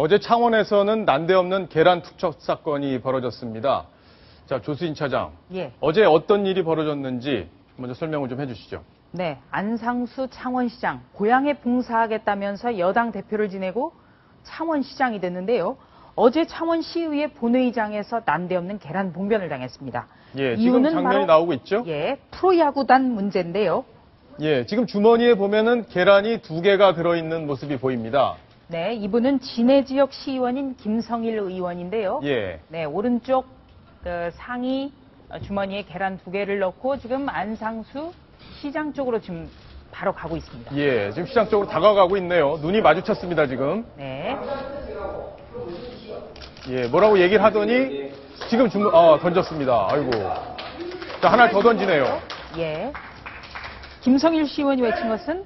어제 창원에서는 난데없는 계란 투척 사건이 벌어졌습니다. 자, 조수인 차장. 예. 어제 어떤 일이 벌어졌는지 먼저 설명을 좀 해주시죠. 네, 안상수 창원시장 고향에 봉사하겠다면서 여당 대표를 지내고 창원시장이 됐는데요. 어제 창원시의회 본회의장에서 난데없는 계란 봉변을 당했습니다. 예, 지금 장면이 바로, 나오고 있죠? 예, 프로야구단 문제인데요. 예, 지금 주머니에 보면은 계란이 2개가 들어있는 모습이 보입니다. 네, 이분은 진해 지역 시의원인 김성일 의원인데요. 예. 네, 오른쪽 상의 주머니에 계란 2개를 넣고 지금 안상수 시장 쪽으로 지금 바로 가고 있습니다. 예, 지금 시장 쪽으로 다가가고 있네요. 눈이 마주쳤습니다, 지금. 네. 예, 뭐라고 얘기를 하더니 지금 던졌습니다. 아이고. 자, 하나 더 던지네요. 예. 김성일 시의원이 외친 것은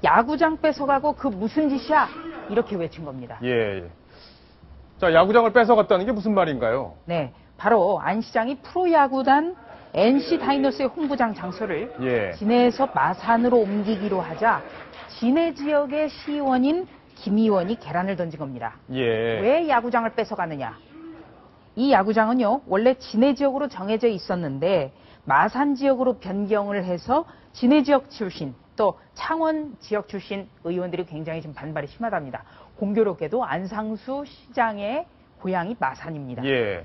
야구장 뺏어가고 그 무슨 짓이야? 이렇게 외친 겁니다. 예. 자, 야구장을 뺏어갔다는 게 무슨 말인가요? 네. 바로 안 시장이 프로야구단 NC 다이노스의 홍구장 장소를 예. 진해에서 마산으로 옮기기로 하자 진해 지역의 시의원인 김 의원이 계란을 던진 겁니다. 예. 왜 야구장을 뺏어가느냐? 이 야구장은요, 원래 진해 지역으로 정해져 있었는데 마산 지역으로 변경을 해서 진해 지역 출신 또 창원 지역 출신 의원들이 굉장히 지금 반발이 심하답니다. 공교롭게도 안상수 시장의 고향이 마산입니다. 예.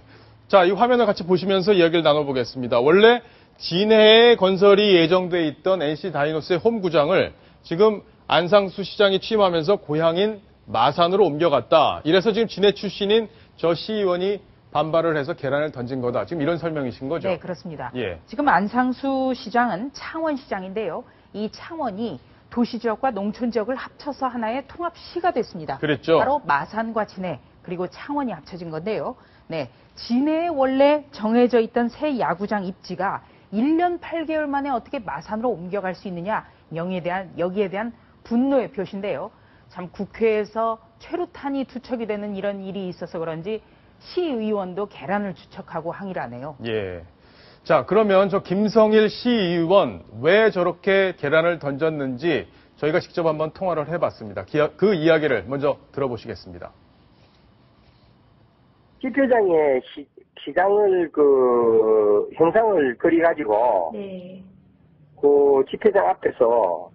자, 이 화면을 같이 보시면서 이야기를 나눠보겠습니다. 원래 진해에 건설이 예정돼 있던 NC 다이노스의 홈구장을 지금 안상수 시장이 취임하면서 고향인 마산으로 옮겨갔다. 이래서 지금 진해 출신인 저 시의원이 반발을 해서 계란을 던진 거다. 지금 이런 설명이신 거죠? 네, 그렇습니다. 예. 지금 안상수 시장은 창원시장인데요. 이 창원이 도시지역과 농촌지역을 합쳐서 하나의 통합시가 됐습니다. 그랬죠. 바로 마산과 진해 그리고 창원이 합쳐진 건데요. 네, 진해에 원래 정해져 있던 새 야구장 입지가 1년 8개월 만에 어떻게 마산으로 옮겨갈 수 있느냐 여기에 대한 분노의 표시인데요. 참 국회에서 최루탄이 투척이 되는 이런 일이 있어서 그런지 시의원도 계란을 투척하고 항의를 하네요. 예. 자, 그러면 저 김성일 시의원 왜 저렇게 계란을 던졌는지 저희가 직접 한번 통화를 해봤습니다. 그 이야기를 먼저 들어보시겠습니다. 지표장에 시장을 형상을 그려가지고 네. 그 지표장 앞에서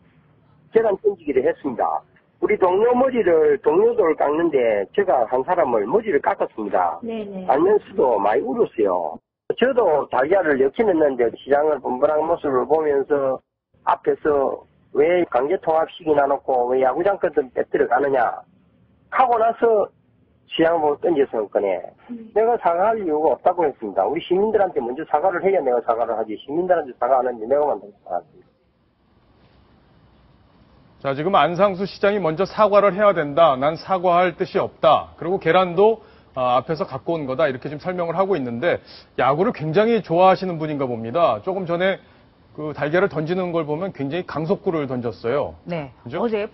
계란 던지기를 했습니다. 우리 동료들을 깎는데 제가 한 사람을 머리를 깎았습니다. 네네. 알면서도 많이 울었어요. 저도 달걀을 역행했는데 시장을 분분한 모습을 보면서 앞에서 왜 강제통합식이 나놓고 왜 야구장 것들 빼뜨려 가느냐 하고 나서 시장을 보고 던져서 꺼내. 내가 사과할 이유가 없다고 했습니다. 우리 시민들한테 먼저 사과를 해야 내가 사과를 하지. 시민들한테 사과 안 하는데 내가 만들어서 사과합니다. 자, 지금 안상수 시장이 먼저 사과를 해야 된다. 난 사과할 뜻이 없다. 그리고 계란도 앞에서 갖고 온 거다. 이렇게 지금 설명을 하고 있는데 야구를 굉장히 좋아하시는 분인가 봅니다. 조금 전에 그 달걀을 던지는 걸 보면 굉장히 강속구를 던졌어요. 네. 그죠? 어제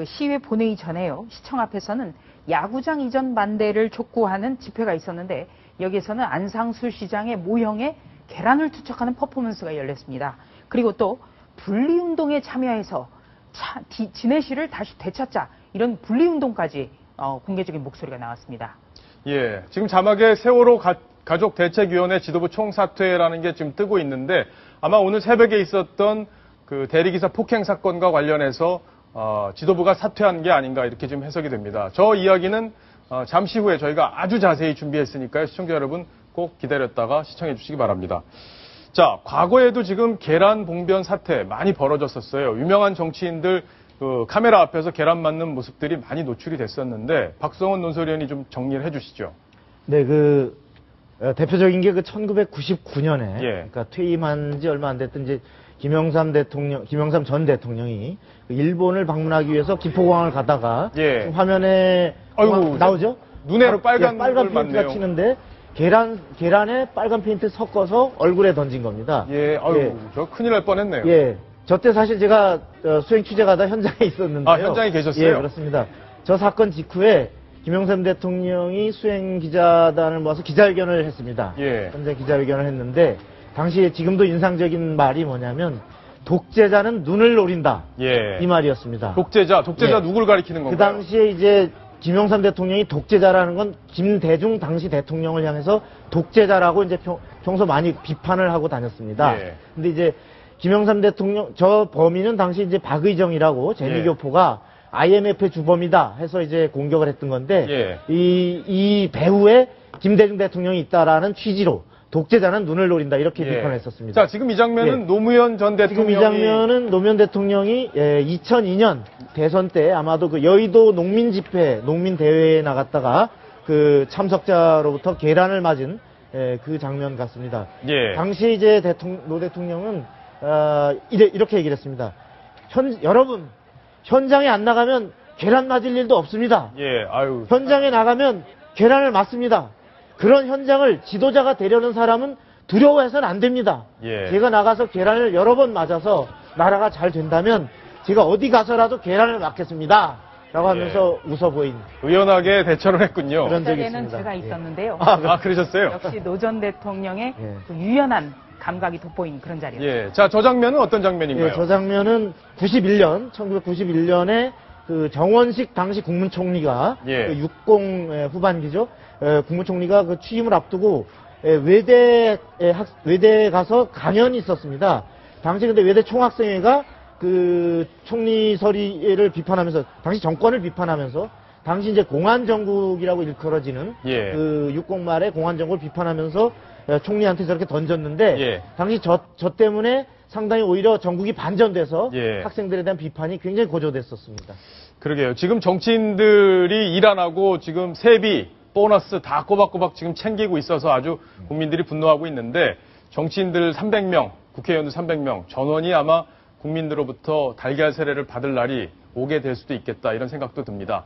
시의회 본회의 전에요. 시청 앞에서는 야구장 이전 반대를 촉구하는 집회가 있었는데 여기에서는 안상수 시장의 모형에 계란을 투척하는 퍼포먼스가 열렸습니다. 그리고 또 분리운동에 참여해서 진해시를 다시 되찾자 이런 분리운동까지 공개적인 목소리가 나왔습니다. 예, 지금 자막에 세월호 가족대책위원회 지도부 총사퇴라는 게 지금 뜨고 있는데 아마 오늘 새벽에 있었던 그 대리기사 폭행 사건과 관련해서 지도부가 사퇴한 게 아닌가 이렇게 지금 해석이 됩니다. 저 이야기는 잠시 후에 저희가 아주 자세히 준비했으니까요. 시청자 여러분 꼭 기다렸다가 시청해 주시기 바랍니다. 자, 과거에도 지금 계란 봉변 사태 많이 벌어졌었어요. 유명한 정치인들 그 카메라 앞에서 계란 맞는 모습들이 많이 노출이 됐었는데 박성원 논설위원이 좀 정리를 해주시죠. 네, 대표적인 게 1999년에 예. 그러니까 퇴임한 지 얼마 안 됐던 이제 김영삼 전 대통령이 일본을 방문하기 위해서 김포공항을 가다가 예. 화면에 아이고, 나오죠? 눈에 빨간 페인트가 맞네요. 치는데 계란에 빨간 페인트 섞어서 얼굴에 던진 겁니다. 예, 아유, 예. 저 큰일 날 뻔했네요. 예. 저때 사실 제가 수행 취재가다 현장에 있었는데요. 아, 현장에 계셨어요? 예, 그렇습니다. 저 사건 직후에 김영삼 대통령이 수행 기자단을 모아서 기자회견을 했습니다. 예. 현장 기자회견을 했는데 당시에 지금도 인상적인 말이 뭐냐면 독재자는 눈을 노린다. 예. 이 말이었습니다. 독재자 예. 누굴 가리키는 건가요? 그 당시에 이제 김영삼 대통령이 독재자라는 건 김대중 당시 대통령을 향해서 독재자라고 이제 평소 많이 비판을 하고 다녔습니다. 예. 근데 이제 김영삼 대통령, 저 범인은 당시 이제 박의정이라고 재미교포가 IMF의 주범이다 해서 이제 공격을 했던 건데, 예. 이 배후에 김대중 대통령이 있다라는 취지로 독재자는 눈을 노린다 이렇게 예. 비판을 했었습니다. 자, 지금 이 장면은 예. 노무현 전 지금 대통령이 이 장면은 노무현 대통령이 2002년 대선 때 아마도 그 여의도 농민 집회, 농민 대회에 나갔다가 그 참석자로부터 계란을 맞은 그 장면 같습니다. 예. 당시 이제 노 대통령은 이렇게 얘기를 했습니다. 여러분, 현장에 안 나가면 계란 맞을 일도 없습니다. 예. 아유. 현장에 나가면 계란을 맞습니다. 그런 현장을 지도자가 되려는 사람은 두려워해서는 안 됩니다. 예. 제가 나가서 계란을 여러 번 맞아서 나라가 잘 된다면 제가 어디 가서라도 계란을 맞겠습니다. 라고 하면서 웃어 보인 의연하게 대처를 했군요. 그런 적이 자리에는 있습니다. 제가 예. 있었는데요. 아, 그러셨어요? 역시 노 전 대통령의 예. 그 유연한 감각이 돋보인 그런 자리였어요. 예. 자, 저 장면은 어떤 장면인가요? 예, 저 장면은 1991년에 그 정원식 당시 국무총리가 예. 그 60 후반기죠. 국무총리가 그 취임을 앞두고 외대에 가서 강연이 있었습니다. 당시 근데 외대 총학생회가 그 총리 서리를 비판하면서 당시 정권을 비판하면서 당시 이제 공안 정국이라고 일컬어지는 예. 그 60 말에 공안 정국을 비판하면서 총리한테 저렇게 던졌는데 예. 당시 저 때문에 상당히 오히려 전국이 반전돼서 예. 학생들에 대한 비판이 굉장히 고조됐었습니다. 그러게요. 지금 정치인들이 일 안 하고 지금 세비, 보너스 다 꼬박꼬박 지금 챙기고 있어서 아주 국민들이 분노하고 있는데 정치인들 300명, 국회의원들 300명, 전원이 아마 국민들로부터 달걀 세례를 받을 날이 오게 될 수도 있겠다 이런 생각도 듭니다.